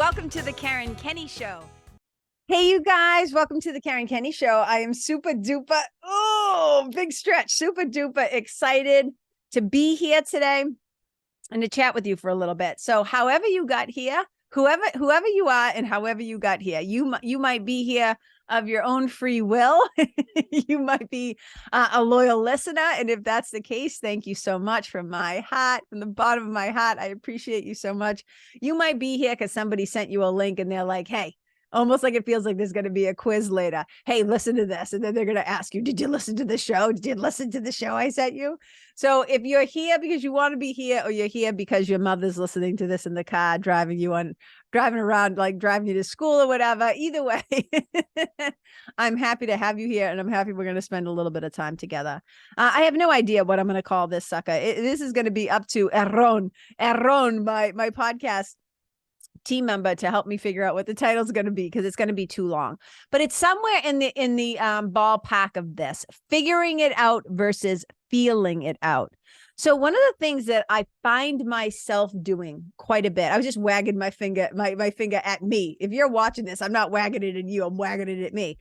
Welcome to the Karen Kenney Show. Hey, you guys, welcome to the Karen Kenney Show. I am super duper, big stretch, super duper excited to be here today and to chat with you for a little bit. So however you got here, whoever you are and however you got here, you might be here of your own free will. You might be a loyal listener. And if that's the case, thank you so much from my heart, from the bottom of my heart. I appreciate you so much. You might be here because somebody sent you a link and they're like, hey, almost like it feels like there's going to be a quiz later. Hey, listen to this. And then they're going to ask you, did you listen to the show? Did you listen to the show I sent you? So if you're here because you want to be here, or you're here because your mother's listening to this in the car, driving around, like driving you to school or whatever, either way, I'm happy to have you here. And I'm happy we're going to spend a little bit of time together. I have no idea what I'm going to call this sucker. This is going to be up to Erron, my podcast team member, to help me figure out what the title is going to be, because it's going to be too long. But it's somewhere in the ballpark of this, figuring it out versus feeling it out. So one of the things that I find myself doing quite a bit, I was just wagging my finger at me. If you're watching this, I'm not wagging it at you, I'm wagging it at me.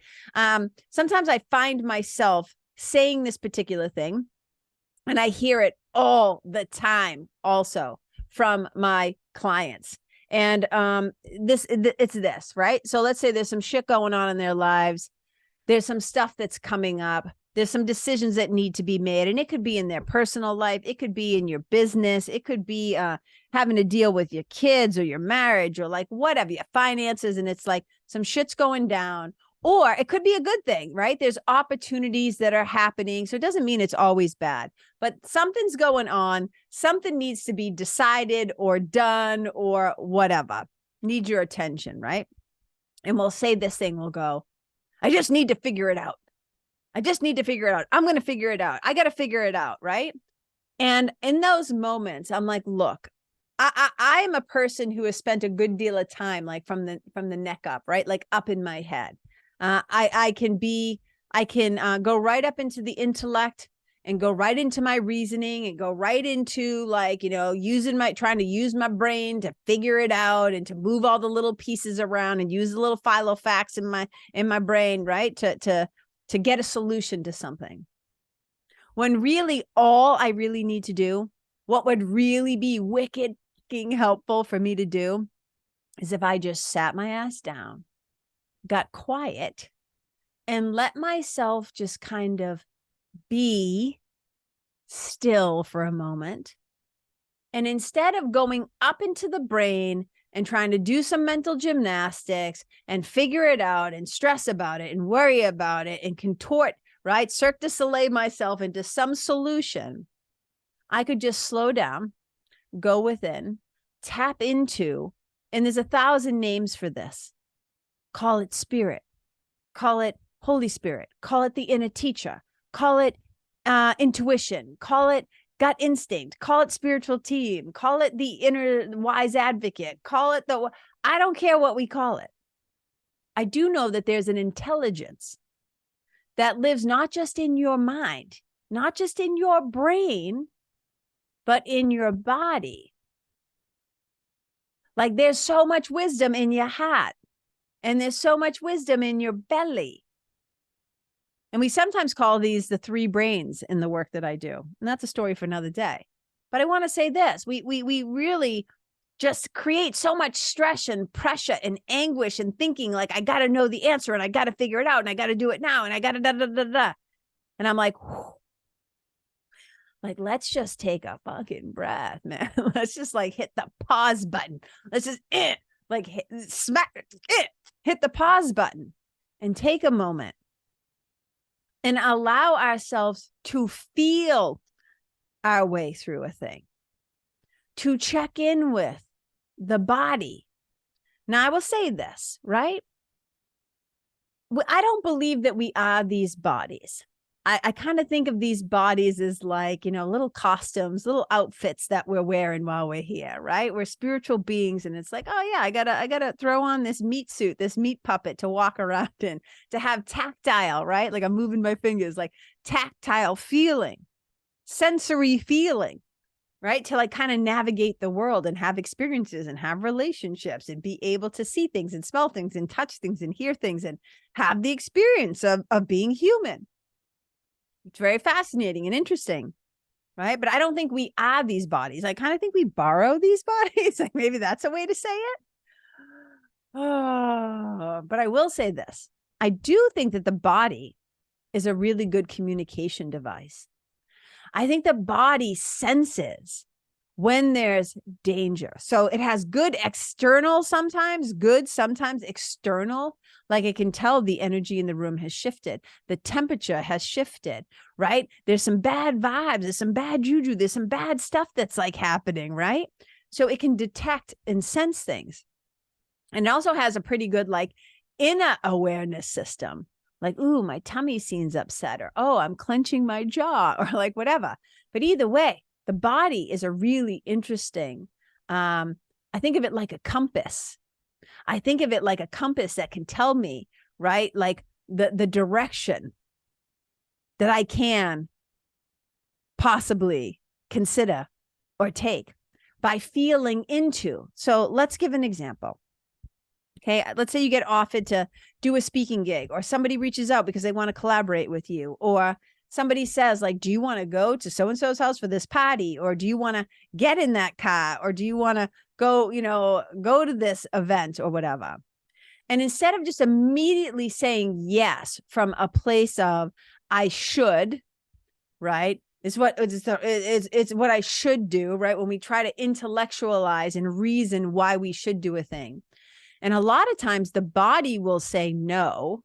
Sometimes I find myself saying this particular thing, and I hear it all the time also from my clients. And it's this, right? So let's say there's some shit going on in their lives. There's some stuff that's coming up. There's some decisions that need to be made. And it could be in their personal life. It could be in your business. It could be having to deal with your kids or your marriage or like whatever, your finances. And it's like some shit's going down. Or it could be a good thing, right? There's opportunities that are happening. So it doesn't mean it's always bad, but something's going on. Something needs to be decided or done or whatever. Need your attention, right? And we'll say this thing, we'll go, I just need to figure it out. I just need to figure it out. I'm going to figure it out. I got to figure it out, right? And in those moments, I'm like, look, I am a person who has spent a good deal of time, like from the neck up, right? Like up in my head. I can go right up into the intellect and go right into my reasoning and go right into like, trying to use my brain to figure it out and to move all the little pieces around and use the little facts in my brain, right? To get a solution to something. When really all I really need to do, what would really be wicked fucking helpful for me to do, is if I just sat my ass down, got quiet, and let myself just kind of be still for a moment. And instead of going up into the brain and trying to do some mental gymnastics and figure it out and stress about it and worry about it and contort, right? Cirque du Soleil myself into some solution, I could just slow down, go within, tap into, and there's 1,000 names for this. Call it spirit, call it Holy Spirit, call it the inner teacher, call it intuition, call it gut instinct, call it spiritual team, call it the inner wise advocate, call it I don't care what we call it. I do know that there's an intelligence that lives not just in your mind, not just in your brain, but in your body. Like there's so much wisdom in your heart. And there's so much wisdom in your belly. And we sometimes call these the 3 brains in the work that I do. And that's a story for another day. But I want to say this, we really just create so much stress and pressure and anguish and thinking like, I got to know the answer and I got to figure it out and I got to do it now and I got to da. And I'm like, whew. Like, let's just take a fucking breath, man. Let's just like hit the pause button. Let's just hit the pause button and take a moment and allow ourselves to feel our way through a thing, to check in with the body. Now, I will say this, right? I don't believe that we are these bodies. I kind of think of these bodies as like, little costumes, little outfits that we're wearing while we're here, right? We're spiritual beings. And it's like, oh yeah, I gotta throw on this meat suit, this meat puppet to walk around in, to have tactile, right? Like I'm moving my fingers, like tactile feeling, sensory feeling. right? To like kind of navigate the world and have experiences and have relationships and be able to see things and smell things and touch things and hear things and have the experience of being human. It's very fascinating and interesting, right? But I don't think we are these bodies. I kind of think we borrow these bodies. Like maybe that's a way to say it. Oh, but I will say this. I do think that the body is a really good communication device. I think the body senses when there's danger. So it has good external, sometimes good, sometimes external. Like it can tell the energy in the room has shifted. The temperature has shifted, right? There's some bad vibes. There's some bad juju. There's some bad stuff that's like happening, right? So it can detect and sense things. And it also has a pretty good like inner awareness system. Like, ooh, my tummy seems upset, or, oh, I'm clenching my jaw, or like whatever. But either way, the body is a really interesting, I think of it like a compass. I think of it like a compass that can tell me, right? Like the direction that I can possibly consider or take by feeling into. So let's give an example. Okay, let's say you get offered to do a speaking gig, or somebody reaches out because they want to collaborate with you, or somebody says like, do you want to go to so-and-so's house for this party? Or do you want to get in that car? Or do you want to go, go to this event or whatever? And instead of just immediately saying yes from a place of I should, right? It's what I should do, right? When we try to intellectualize and reason why we should do a thing. And a lot of times the body will say no,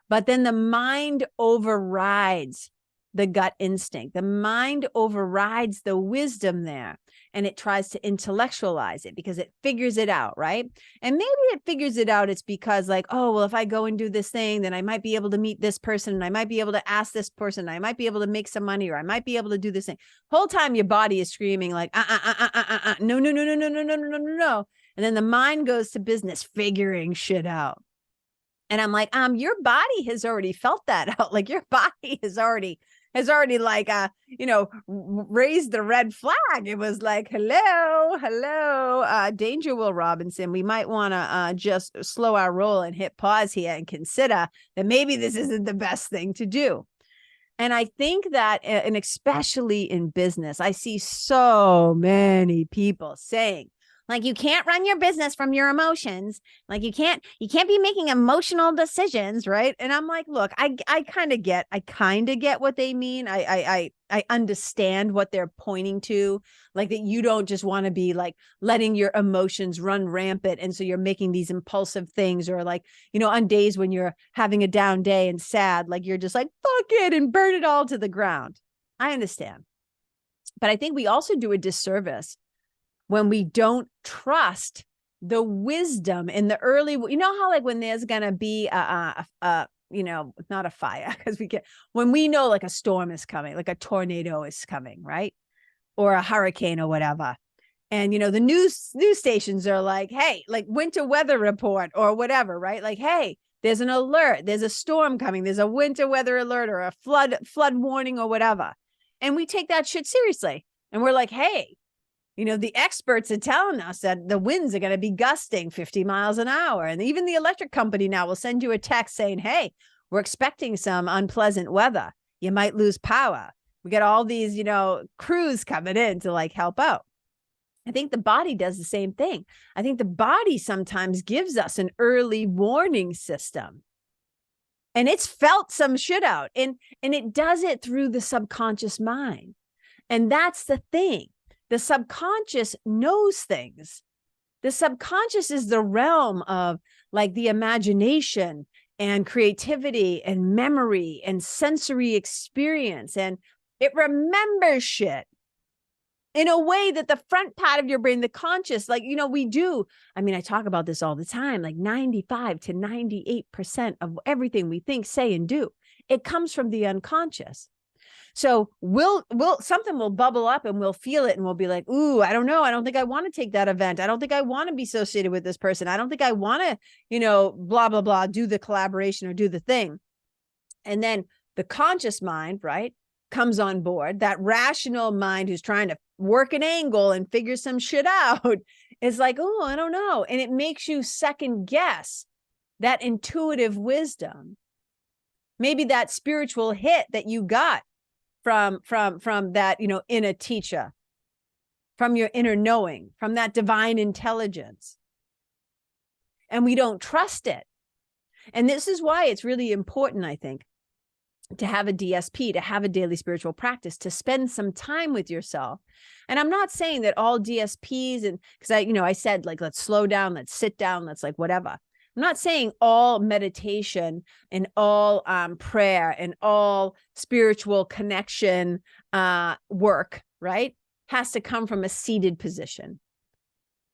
but then the mind overrides the gut instinct. The mind overrides the wisdom there, and it tries to intellectualize it because it figures it out, right? And maybe it figures it out. It's because like, oh, well, if I go and do this thing, then I might be able to meet this person, and I might be able to ask this person, I might be able to make some money, or I might be able to do this thing. Whole time your body is screaming like, no, no, no, no, no, no, no, no, no, no. And then the mind goes to business figuring shit out. And I'm like, your body has already felt that out. Like your body has already like, raised the red flag. It was like, hello, danger, Will Robinson. We might want to just slow our roll and hit pause here and consider that maybe this isn't the best thing to do. And I think that, and especially in business, I see so many people saying, like, you can't run your business from your emotions. Like you can't be making emotional decisions, right? And I'm like, look, I kind of get what they mean. I understand what they're pointing to, like that you don't just want to be like letting your emotions run rampant. And so you're making these impulsive things, or like, on days when you're having a down day and sad, like you're just like, fuck it and burn it all to the ground. I understand. But I think we also do a disservice when we don't trust the wisdom in the early, how like when there's going to be not a fire, because when we know like a storm is coming, like a tornado is coming, right? Or a hurricane or whatever. And, the news stations are like, hey, like winter weather report or whatever, right? Like, hey, there's an alert, there's a storm coming, there's a winter weather alert or a flood warning or whatever. And we take that shit seriously. And we're like, hey, the experts are telling us that the winds are going to be gusting 50 miles an hour. And even the electric company now will send you a text saying, hey, we're expecting some unpleasant weather. You might lose power. We get all these, crews coming in to like help out. I think the body does the same thing. I think the body sometimes gives us an early warning system. And it's felt some shit out. And it does it through the subconscious mind. And that's the thing. The subconscious knows things. The subconscious is the realm of like the imagination and creativity and memory and sensory experience. And it remembers shit in a way that the front part of your brain, the conscious, like, we do. I mean, I talk about this all the time, like 95 to 98% of everything we think, say, and do, it comes from the unconscious. So something will bubble up and we'll feel it and we'll be like, ooh, I don't know. I don't think I want to take that event. I don't think I want to be associated with this person. I don't think I want to, blah, blah, blah, do the collaboration or do the thing. And then the conscious mind, right, comes on board, that rational mind who's trying to work an angle and figure some shit out. It's like, oh, I don't know. And it makes you second guess that intuitive wisdom. Maybe that spiritual hit that you got from that, inner teacher, from your inner knowing, from that divine intelligence. And we don't trust it. And this is why it's really important, I think, to have a DSP, to have a daily spiritual practice, to spend some time with yourself. And I'm not saying that all DSPs, and because I said, like, let's slow down, let's sit down, let's like whatever. I'm not saying all meditation and all prayer and all spiritual connection work, right, has to come from a seated position.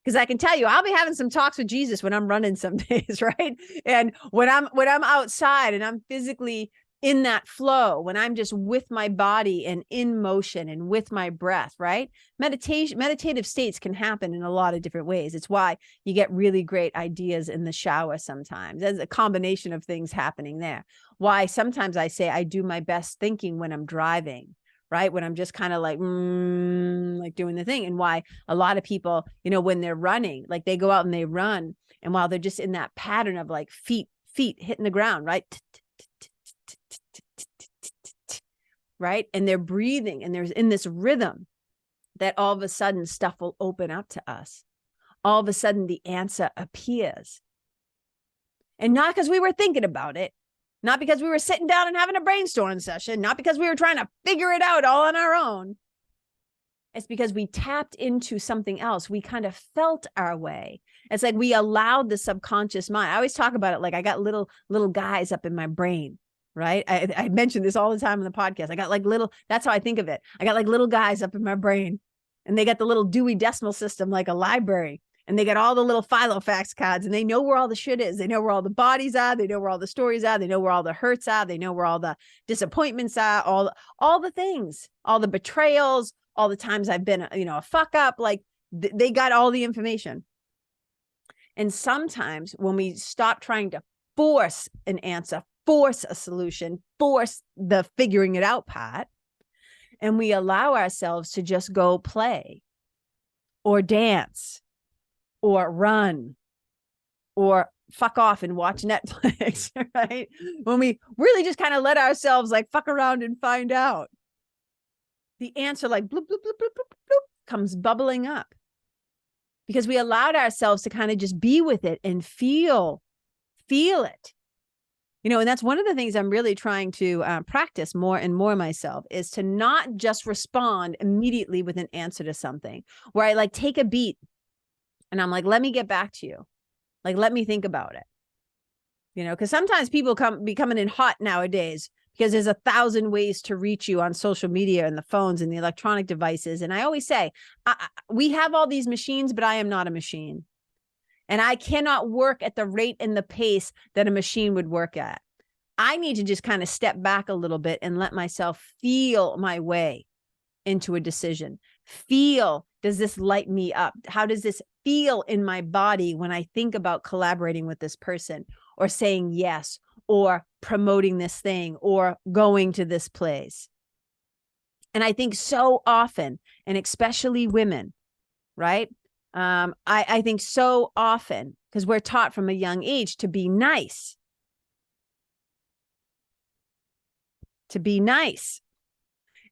Because I can tell you, I'll be having some talks with Jesus when I'm running some days, right? And when I'm outside and I'm physically in that flow, when I'm just with my body and in motion and with my breath, right? Meditative states can happen in a lot of different ways. It's why you get really great ideas in the shower sometimes. There's a combination of things happening there. Why sometimes I say I do my best thinking when I'm driving, right? When I'm just kind of like doing the thing. And why a lot of people, when they're running, like they go out and they run, and while they're just in that pattern of like feet hitting the ground, right? Right? And they're breathing and there's in this rhythm that all of a sudden stuff will open up to us. All of a sudden the answer appears. And not because we were thinking about it, not because we were sitting down and having a brainstorming session, not because we were trying to figure it out all on our own. It's because we tapped into something else. We kind of felt our way. It's like we allowed the subconscious mind. I always talk about it like I got little guys up in my brain. Right. I mention this all the time on the podcast. I got like that's how I think of it. I got like little guys up in my brain, and they got the little Dewey Decimal System, like a library, and they got all the little Filofax cards, and they know where all the shit is. They know where all the bodies are. They know where all the stories are. They know where all the hurts are. They know where all the disappointments are, all the things, all the betrayals, all the times I've been, a fuck up, like they got all the information. And sometimes when we stop trying to force an answer, force a solution, force the figuring it out part, and we allow ourselves to just go play or dance or run or fuck off and watch Netflix, right? When we really just kind of let ourselves like fuck around and find out, the answer like bloop, bloop, bloop, bloop, bloop, bloop, comes bubbling up because we allowed ourselves to kind of just be with it and feel it. And that's one of the things I'm really trying to practice more and more myself, is to not just respond immediately with an answer to something, where I like take a beat and I'm like, let me get back to you. Like, let me think about it. Because sometimes people be coming in hot nowadays because there's 1,000 ways to reach you on social media and the phones and the electronic devices. And I always say, we have all these machines, but I am not a machine. And I cannot work at the rate and the pace that a machine would work at. I need to just kind of step back a little bit and let myself feel my way into a decision. Feel, does this light me up? How does this feel in my body when I think about collaborating with this person, or saying yes, or promoting this thing, or going to this place? And I think so often, and especially women, right? I think so often, because we're taught from a young age to be nice.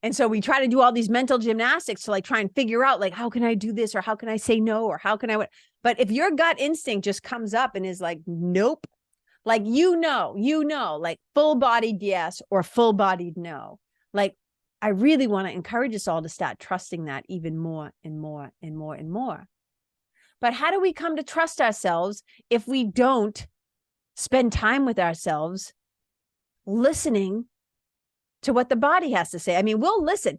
And so we try to do all these mental gymnastics to like try and figure out like, how can I do this? Or how can I say no? Or how can I, but if your gut instinct just comes up and is like, nope, like, like full-bodied yes or full-bodied no, like, I really want to encourage us all to start trusting that even more and more and more and more. But how do we come to trust ourselves if we don't spend time with ourselves listening to what the body has to say? I mean, we'll listen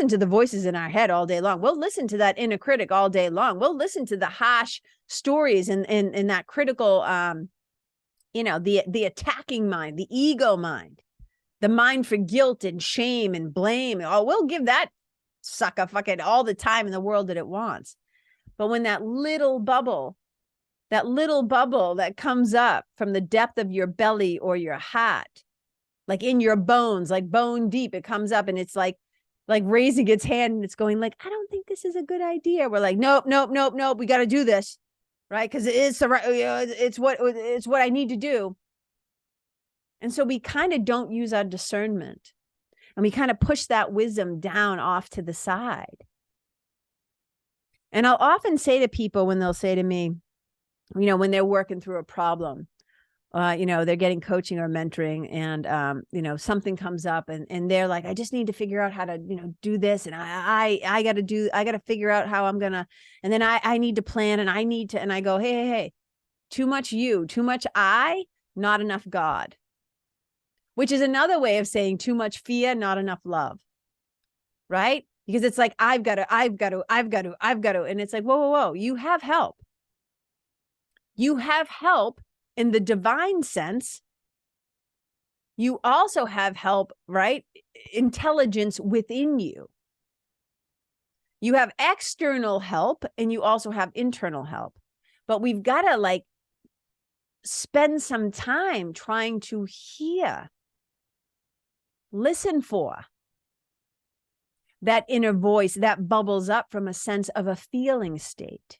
to the voices in our head all day long. We'll listen to that inner critic all day long. We'll listen to the harsh stories and that critical, the attacking mind, the ego mind, the mind for guilt and shame and blame. Oh, we'll give that sucker fucking all the time in the world that it wants. But when that little bubble that comes up from the depth of your belly or your heart, like in your bones, like bone deep, it comes up and it's like raising its hand and it's going like, I don't think this is a good idea. We're like, nope, nope, nope, nope. We got to do this, right? Because it is the right, it's what I need to do. And so we kind of don't use our discernment, and we kind of push that wisdom down off to the side. And I'll often say to people when they'll say to me, when they're working through a problem, they're getting coaching or mentoring, and, something comes up, and they're like, I just need to figure out how to, do this. And I got to figure out how I'm going to, and then I need to plan, and and I go, hey, too much you, too much I, not enough God, which is another way of saying too much fear, not enough love. Right? Because it's like, I've got to. And it's like, whoa. You have help. You have help in the divine sense. You also have help, right? Intelligence within you. You have external help, and you also have internal help. But we've got to spend some time trying to listen for that inner voice that bubbles up from a sense of a feeling state.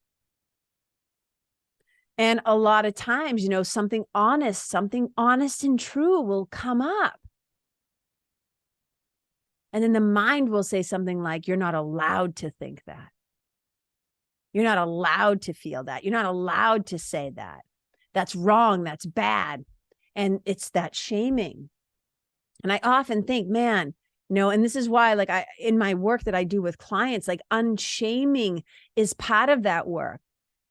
And a lot of times, something honest and true will come up. And then the mind will say something like, you're not allowed to think that. You're not allowed to feel that. You're not allowed to say that. That's wrong. That's bad. And it's that shaming. And I often think, man, and this is why, in my work that I do with clients, unshaming is part of that work.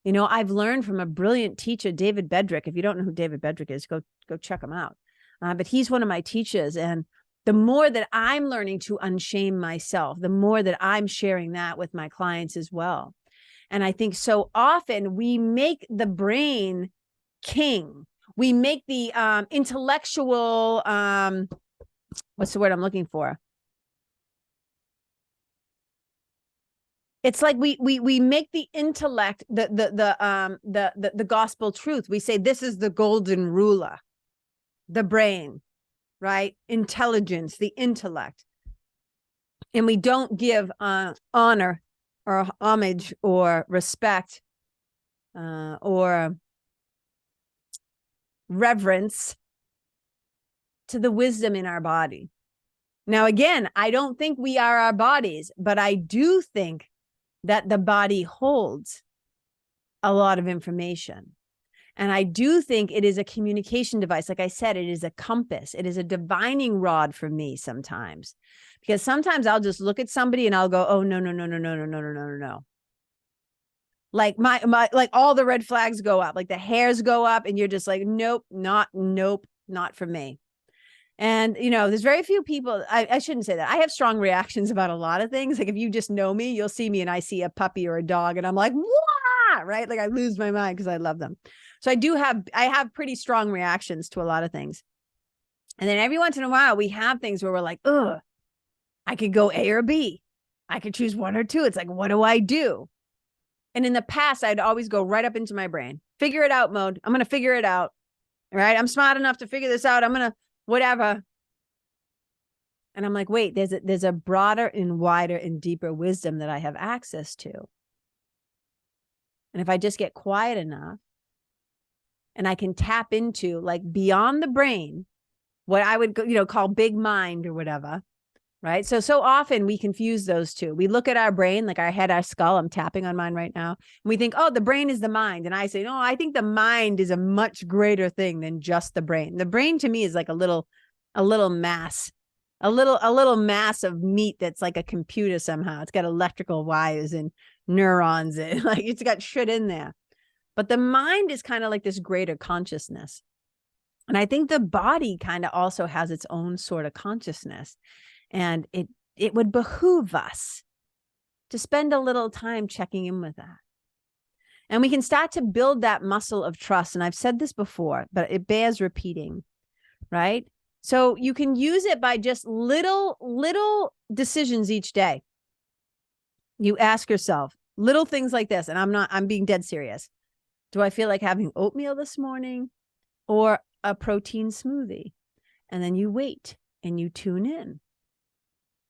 I've learned from a brilliant teacher, David Bedrick. If you don't know who David Bedrick is, go check him out. But he's one of my teachers. And the more that I'm learning to unshame myself, the more that I'm sharing that with my clients as well. And I think so often we make the brain king. We make the intellectual, what's the word I'm looking for? It's like we make the intellect the gospel truth. We say this is the golden ruler, the brain, right? Intelligence, the intellect, and we don't give honor or homage or respect or reverence to the wisdom in our body. Now, again, I don't think we are our bodies, but I do think that the body holds a lot of information. And I do think it is a communication device. Like I said, it is a compass. It is a divining rod for me sometimes, because sometimes I'll just look at somebody and I'll go, oh, no. Like like all the red flags go up, like the hairs go up, and you're just like, nope, not for me. And, there's very few people, I shouldn't say that. I have strong reactions about a lot of things. Like if you just know me, you'll see me and I see a puppy or a dog and I'm like, wah, right? Like I lose my mind because I love them. So I have pretty strong reactions to a lot of things. And then every once in a while we have things where we're like, ugh, I could go A or B. I could choose one or two. It's like, what do I do? And in the past, I'd always go right up into my brain, figure it out mode. I'm going to figure it out. Right? I'm smart enough to figure this out. I'm going to whatever. And I'm like, wait, there's a broader and wider and deeper wisdom that I have access to. And if I just get quiet enough and I can tap into beyond the brain, what I would call big mind or whatever, right? So often we confuse those two. We look at our brain, like our head, our skull. I'm tapping on mine right now. And we think, oh, the brain is the mind. And I say, no, I think the mind is a much greater thing than just the brain. The brain to me is like a little mass, a little mass of meat that's like a computer somehow. It's got electrical wires and neurons and it's got shit in there. But the mind is kind of like this greater consciousness. And I think the body kind of also has its own sort of consciousness. And it would behoove us to spend a little time checking in with that. And we can start to build that muscle of trust. And I've said this before, but it bears repeating, right? So you can use it by just little decisions each day. You ask yourself little things like this, and I'm being dead serious. Do I feel like having oatmeal this morning or a protein smoothie? And then you wait and you tune in.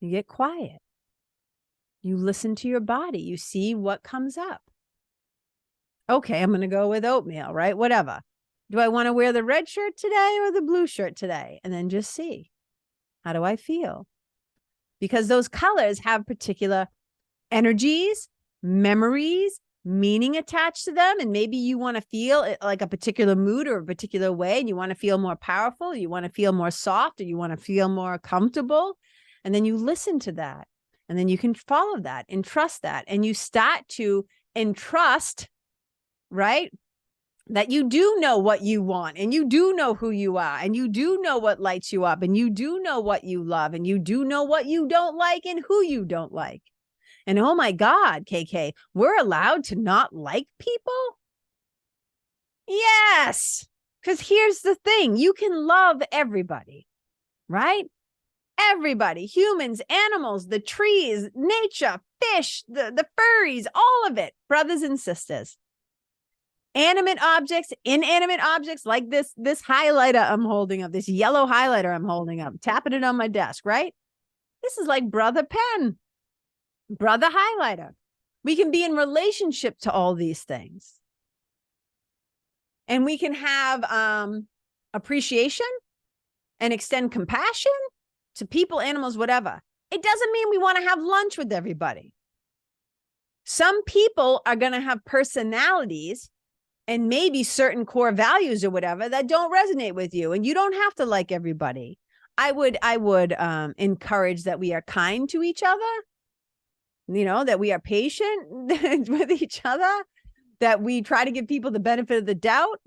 You get quiet. You listen to your body. You see what comes up. Okay, I'm going to go with oatmeal, right? Whatever. Do I want to wear the red shirt today or the blue shirt today? And then just see, how do I feel? Because those colors have particular energies, memories, meaning attached to them. And maybe you want to feel like a particular mood or a particular way, and you want to feel more powerful, you want to feel more soft, or you want to feel more comfortable. And then you listen to that. And then you can follow that and trust that. And you start to entrust, right? That you do know what you want, and you do know who you are, and you do know what lights you up, and you do know what you love, and you do know what you don't like and who you don't like. And oh my God, KK, we're allowed to not like people? Yes, because here's the thing. You can love everybody, right? Everybody, humans, animals, the trees, nature, fish, the furries, all of it, brothers and sisters. Animate objects, inanimate objects, like this highlighter I'm holding up, this yellow highlighter I'm holding up, tapping it on my desk, right? This is like brother pen, brother highlighter. We can be in relationship to all these things. And we can have appreciation and extend compassion to people, animals, whatever. It doesn't mean we want to have lunch with everybody. Some people are going to have personalities and maybe certain core values or whatever that don't resonate with you. And you don't have to like everybody. I would encourage that we are kind to each other, that we are patient with each other, that we try to give people the benefit of the doubt.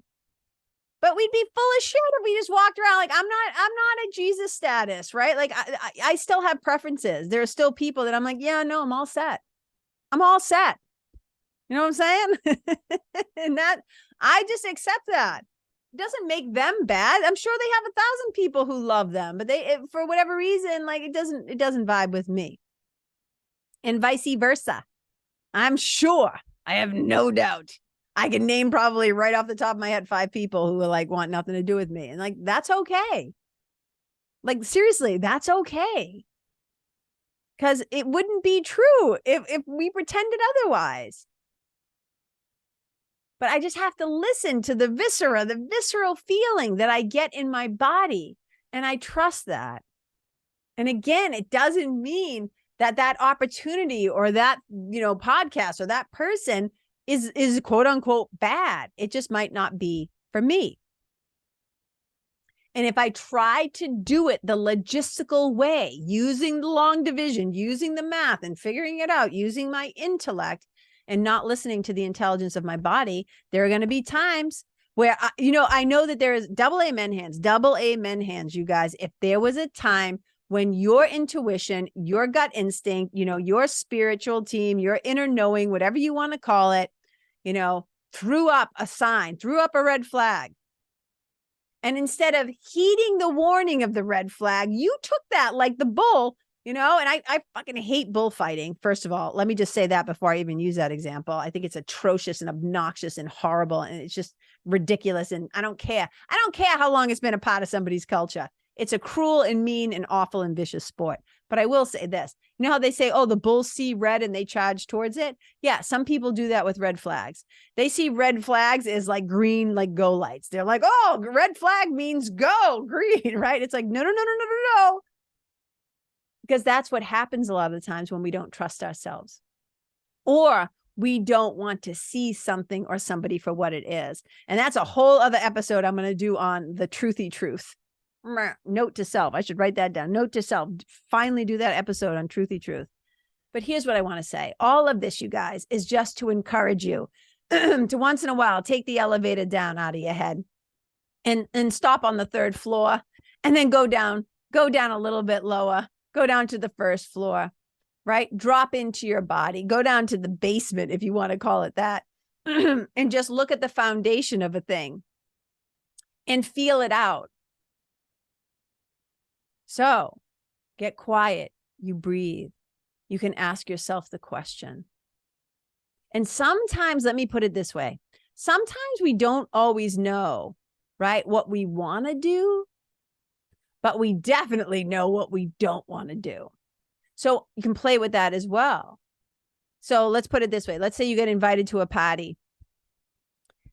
But we'd be full of shit if we just walked around like, I'm not a Jesus status, right? Like I still have preferences. There are still people that I'm like, yeah, no, I'm all set. I'm all set. You know what I'm saying? And that I just accept that. It doesn't make them bad. I'm sure they have 1,000 people who love them, but for whatever reason, like it doesn't vibe with me. And vice versa. I'm sure, I have no doubt, I can name probably right off the top of my head 5 people who like want nothing to do with me. And like, that's okay. Like, seriously, that's okay. Because it wouldn't be true if we pretended otherwise. But I just have to listen to the visceral feeling that I get in my body. And I trust that. And again, it doesn't mean that opportunity or that, podcast or that person is quote unquote bad. It just might not be for me. And if I try to do it the logistical way, using the long division, using the math and figuring it out, using my intellect and not listening to the intelligence of my body, there are going to be times where, I know that there is double amen hands, you guys. If there was a time when your intuition, your gut instinct, your spiritual team, your inner knowing, whatever you want to call it, threw up a sign, threw up a red flag. And instead of heeding the warning of the red flag, you took that like the bull, and I fucking hate bullfighting. First of all, let me just say that before I even use that example. I think it's atrocious and obnoxious and horrible. And it's just ridiculous. And I don't care. I don't care how long it's been a part of somebody's culture. It's a cruel and mean and awful and vicious sport. But I will say this. You know how they say, oh, the bulls see red and they charge towards it? Yeah, some people do that with red flags. They see red flags as like green, like go lights. They're like, oh, red flag means go, green, right? It's like, no. Because that's what happens a lot of the times when we don't trust ourselves. Or we don't want to see something or somebody for what it is. And that's a whole other episode I'm going to do on the truthy truth. Note to self. I should write that down. Note to self. Finally do that episode on truthy truth. But here's what I want to say. All of this, you guys, is just to encourage you to once in a while take the elevator down out of your head and stop on the 3rd floor and then go down a little bit lower, go down to the 1st floor, right? Drop into your body, go down to the basement, if you want to call it that, and just look at the foundation of a thing and feel it out. So get quiet, you breathe, you can ask yourself the question. And sometimes, let me put it this way, sometimes we don't always know, right, what we want to do, but we definitely know what we don't want to do. So you can play with that as well. So let's put it this way. Let's say you get invited to a party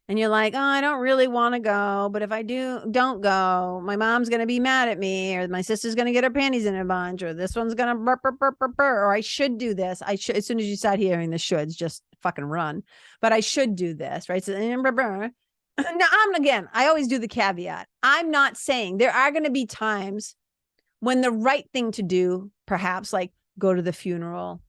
and you're like, oh, I don't really want to go, but if I don't go, my mom's going to be mad at me, or my sister's going to get her panties in a bunch, or this one's going to burp, burp, burp, burp, burp, or I should do this. I should, as soon as you start hearing the shoulds, just fucking run. But I should do this, right? So now I always do the caveat. I'm not saying there are going to be times when the right thing to do, perhaps like go to the funeral,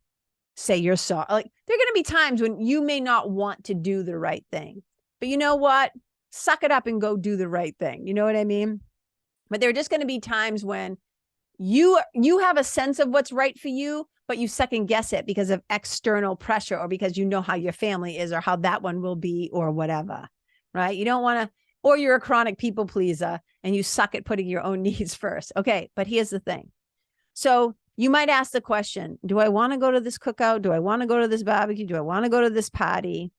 say you're sorry. Like there are going to be times when you may not want to do the right thing. But you know what? Suck it up and go do the right thing. You know what I mean? But there are just going to be times when you have a sense of what's right for you, but you second guess it because of external pressure, or because you know how your family is or how that one will be or whatever, right? You don't want to, or you're a chronic people pleaser and you suck at putting your own needs first. Okay, but here's the thing. So you might ask the question, do I want to go to this cookout? Do I want to go to this barbecue? Do I want to go to this party?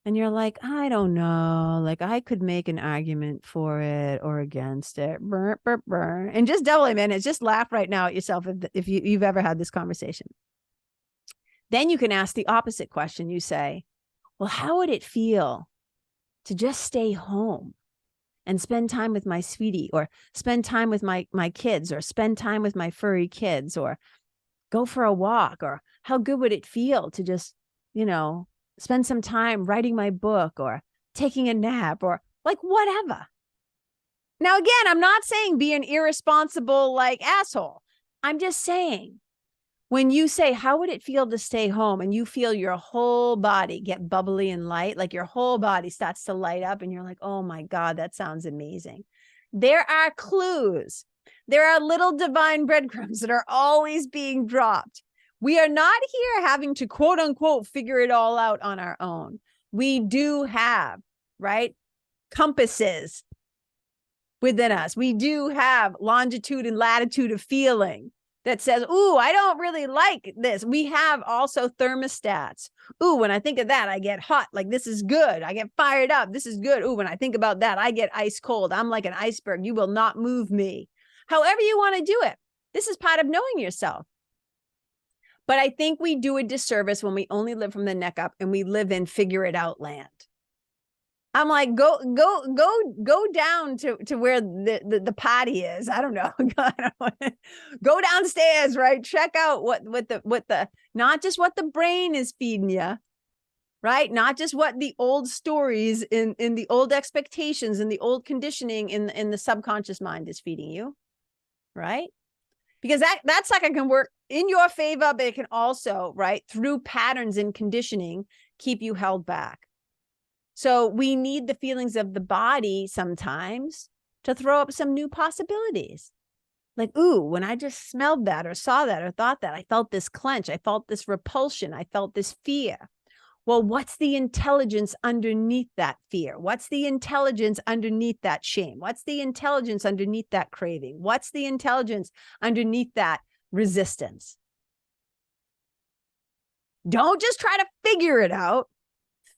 And you're like, I don't know, like I could make an argument for it or against it. Burr, burr, burr. And just double minutes, just laugh right now at yourself if you've ever had this conversation. Then you can ask the opposite question. You say, well, how would it feel to just stay home and spend time with my sweetie, or spend time with my kids, or spend time with my furry kids, or go for a walk? Or how good would it feel to just, spend some time writing my book, or taking a nap, or like whatever. Now, again, I'm not saying be an irresponsible like asshole. I'm just saying, when you say, how would it feel to stay home? And you feel your whole body get bubbly and light, like your whole body starts to light up and you're like, oh my God, that sounds amazing. There are clues. There are little divine breadcrumbs that are always being dropped. We are not here having to quote unquote figure it all out on our own. We do have, right, compasses within us. We do have longitude and latitude of feeling that says, ooh, I don't really like this. We have also thermostats. Ooh, when I think of that, I get hot. Like, this is good. I get fired up. This is good. Ooh, when I think about that, I get ice cold. I'm like an iceberg. You will not move me. However you want to do it. This is part of knowing yourself. But I think we do a disservice when we only live from the neck up and we live in figure it out land. I'm like, go down to where the potty is. I don't know. Go downstairs, right? Check out what the not just what the brain is feeding you, right? Not just what the old stories in the old expectations and the old conditioning in the subconscious mind is feeding you, right? Because that sucker can work in your favor, but it can also, right, through patterns and conditioning, keep you held back. So we need the feelings of the body sometimes to throw up some new possibilities. Like, ooh, when I just smelled that or saw that or thought that, I felt this clench. I felt this repulsion. I felt this fear. Well, what's the intelligence underneath that fear? What's the intelligence underneath that shame? What's the intelligence underneath that craving? What's the intelligence underneath that resistance? Don't just try to figure it out.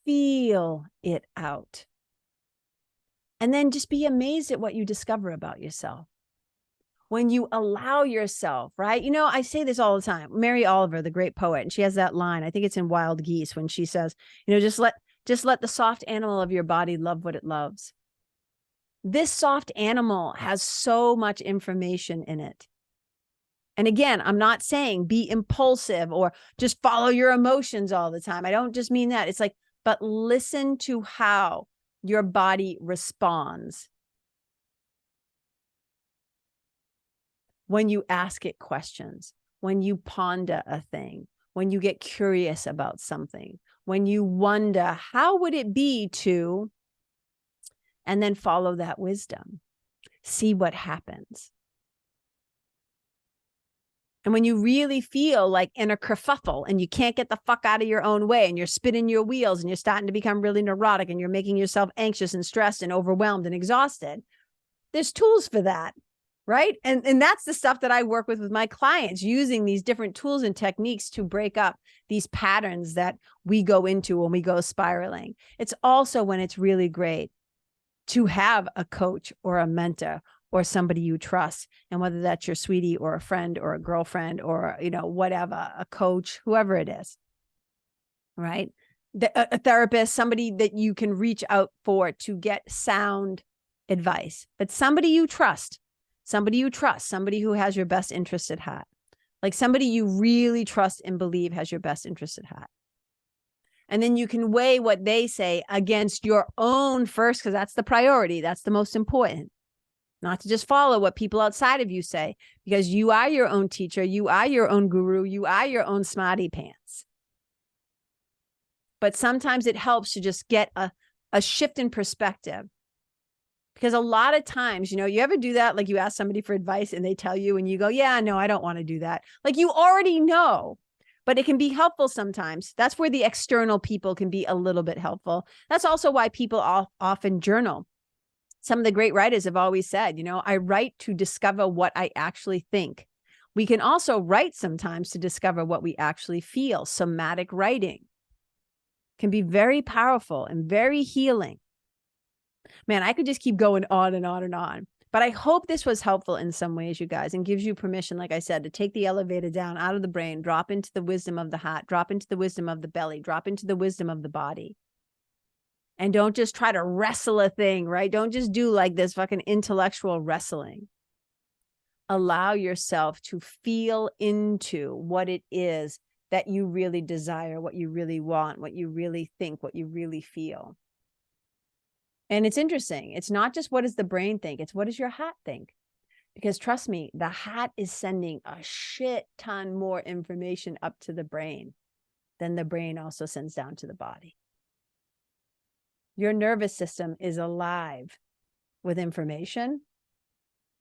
Feel it out. And then just be amazed at what you discover about yourself. When you allow yourself, right? I say this all the time. Mary Oliver, the great poet, and she has that line, I think it's in Wild Geese, when she says, just let the soft animal of your body love what it loves. This soft animal has so much information in it. And again, I'm not saying be impulsive or just follow your emotions all the time. I don't just mean that. It's like, but listen to how your body responds when you ask it questions, when you ponder a thing, when you get curious about something, when you wonder, how would it be to, and then follow that wisdom, see what happens. And when you really feel like in a kerfuffle and you can't get the fuck out of your own way and you're spinning your wheels and you're starting to become really neurotic and you're making yourself anxious and stressed and overwhelmed and exhausted, there's tools for that. Right. And that's the stuff that I work with my clients, using these different tools and techniques to break up these patterns that we go into when we go spiraling. It's also when it's really great to have a coach or a mentor or somebody you trust. And whether that's your sweetie or a friend or a girlfriend or, whatever, a coach, whoever it is. right? A therapist, somebody that you can reach out for to get sound advice, but somebody you trust, somebody who has your best interest at heart, like somebody you really trust and believe has your best interest at heart. And then you can weigh what they say against your own first, because that's the priority. That's the most important. Not to just follow what people outside of you say, because you are your own teacher. You are your own guru. You are your own smarty pants. But sometimes it helps to just get a shift in perspective. Because a lot of times, you ever do that? Like you ask somebody for advice and they tell you and you go, yeah, no, I don't want to do that. Like you already know, but it can be helpful sometimes. That's where the external people can be a little bit helpful. That's also why people often journal. Some of the great writers have always said, I write to discover what I actually think. We can also write sometimes to discover what we actually feel. Somatic writing can be very powerful and very healing. Man, I could just keep going on and on and on. But I hope this was helpful in some ways, you guys, and gives you permission, like I said, to take the elevator down out of the brain, drop into the wisdom of the heart, drop into the wisdom of the belly, drop into the wisdom of the body. And don't just try to wrestle a thing, right? Don't just do like this fucking intellectual wrestling. Allow yourself to feel into what it is that you really desire, what you really want, what you really think, what you really feel. And it's interesting. It's not just what does the brain think, it's what does your heart think? Because trust me, the heart is sending a shit ton more information up to the brain than the brain also sends down to the body. Your nervous system is alive with information.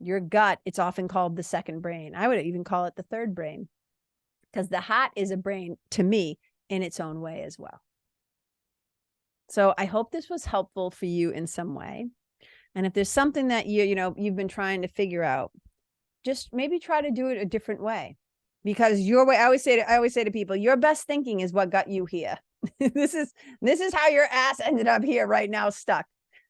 Your gut, it's often called the second brain. I would even call it the third brain, because the heart is a brain to me in its own way as well. So I hope this was helpful for you in some way. And if there's something that you've been trying to figure out, just maybe try to do it a different way, because your way, I always say to people, your best thinking is what got you here. This is how your ass ended up here right now, stuck.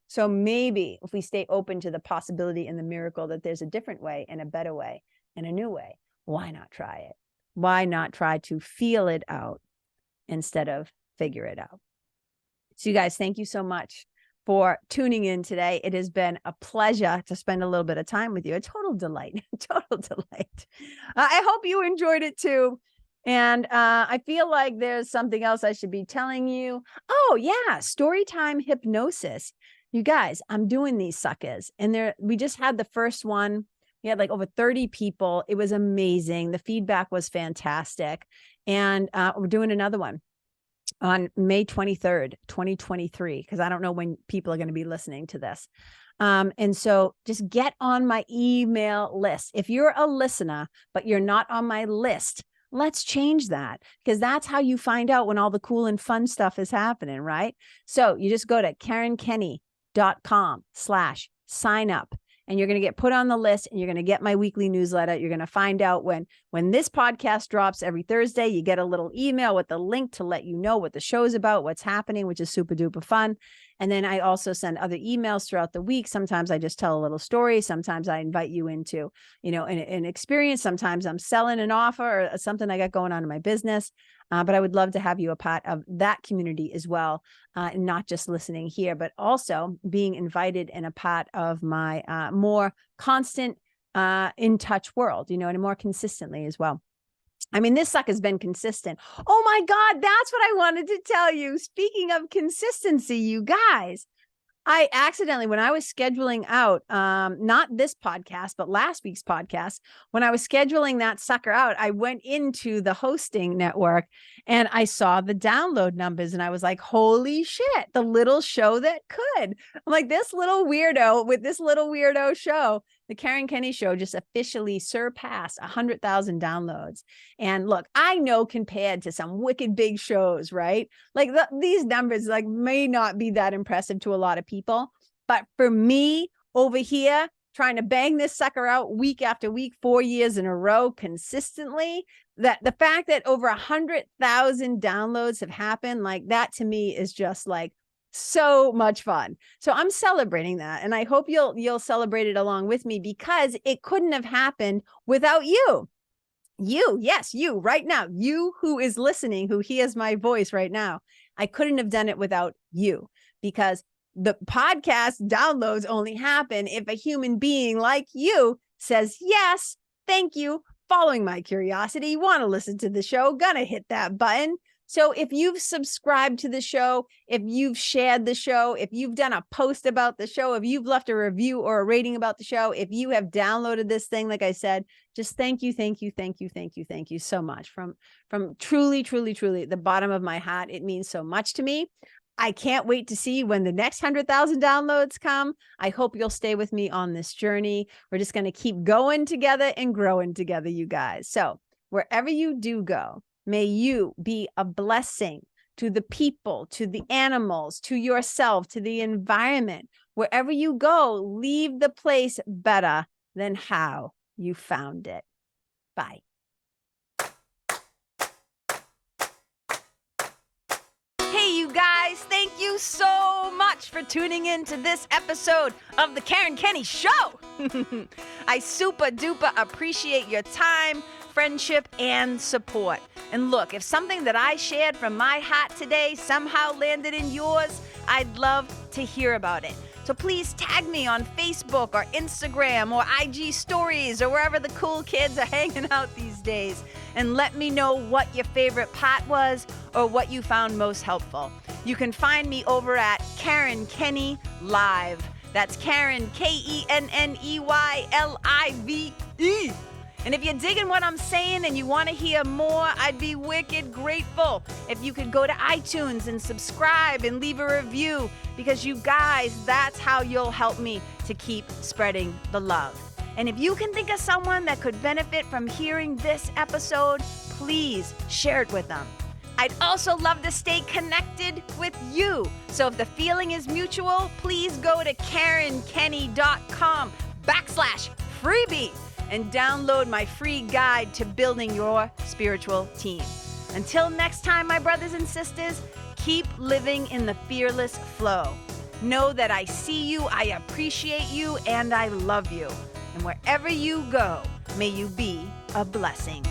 So maybe if we stay open to the possibility and the miracle that there's a different way and a better way and a new way, why not try it? Why not try to feel it out instead of figure it out? So you guys, thank you so much for tuning in today. It has been a pleasure to spend a little bit of time with you. A total delight, total delight. I hope you enjoyed it too. And I feel like there's something else I should be telling you. Oh yeah, Storytime Hypnosis. You guys, I'm doing these suckers. And we just had the first one. We had like over 30 people. It was amazing. The feedback was fantastic. And we're doing another one on May 23rd, 2023, because I don't know when people are going to be listening to this. And so just get on my email list. If you're a listener, but you're not on my list, let's change that, because that's how you find out when all the cool and fun stuff is happening, right? So you just go to KarenKenney.com/sign up. And you're going to get put on the list, and you're going to get my weekly newsletter. You're going to find out when this podcast drops every Thursday. You get a little email with the link to let you know what the show's about, what's happening, which is super duper fun. And then I also send other emails throughout the week. Sometimes I just tell a little story. Sometimes I invite you into, an experience. Sometimes I'm selling an offer or something I got going on in my business. But I would love to have you a part of that community as well, not just listening here, but also being invited and a part of my more constant in touch world, and more consistently as well. I mean, this suck has been consistent. Oh my God, that's what I wanted to tell you. Speaking of consistency, you guys, I accidentally, when I was scheduling out, not this podcast, but last week's podcast, when I was scheduling that sucker out, I went into the hosting network and I saw the download numbers and I was like, holy shit, the little show that could. I'm like, this little weirdo with this little weirdo show, the Karen Kenney Show, just officially surpassed 100,000 downloads. And look, I know compared to some wicked big shows, right? Like these numbers like may not be that impressive to a lot of people. But for me over here, trying to bang this sucker out week after week, 4 years in a row consistently, that the fact that over 100,000 downloads have happened, like that to me is just like so much fun. So I'm celebrating that. And I hope you'll celebrate it along with me, because it couldn't have happened without you. You, yes, you right now, you who is listening, who hears my voice right now. I couldn't have done it without you, because the podcast downloads only happen if a human being like you says, yes, thank you, following my curiosity, want to listen to the show, gonna hit that button. So if you've subscribed to the show, if you've shared the show, if you've done a post about the show, if you've left a review or a rating about the show, if you have downloaded this thing, like I said, just thank you so much from truly the bottom of my heart. It means so much to me. I can't wait to see when the next 100,000 downloads come. I hope you'll stay with me on this journey. We're just going to keep going together and growing together, you guys. So wherever you do go, may you be a blessing to the people, to the animals, to yourself, to the environment. Wherever you go, leave the place better than how you found it. Bye. Hey, you guys, thank you so much for tuning in to this episode of the Karen Kenney Show. I super duper appreciate your time, friendship, and support. And look, if something that I shared from my heart today somehow landed in yours, I'd love to hear about it. So please tag me on Facebook or Instagram or IG stories or wherever the cool kids are hanging out these days, and let me know what your favorite part was or what you found most helpful. You can find me over at Karen Kenney Live. That's Karen, KenneYlive. And if you're digging what I'm saying and you want to hear more, I'd be wicked grateful if you could go to iTunes and subscribe and leave a review, because you guys, that's how you'll help me to keep spreading the love. And if you can think of someone that could benefit from hearing this episode, please share it with them. I'd also love to stay connected with you. So if the feeling is mutual, please go to KarenKenney.com/freebie and download my free guide to building your spiritual team. Until next time, my brothers and sisters, keep living in the fearless flow. Know that I see you, I appreciate you, and I love you. And wherever you go, may you be a blessing.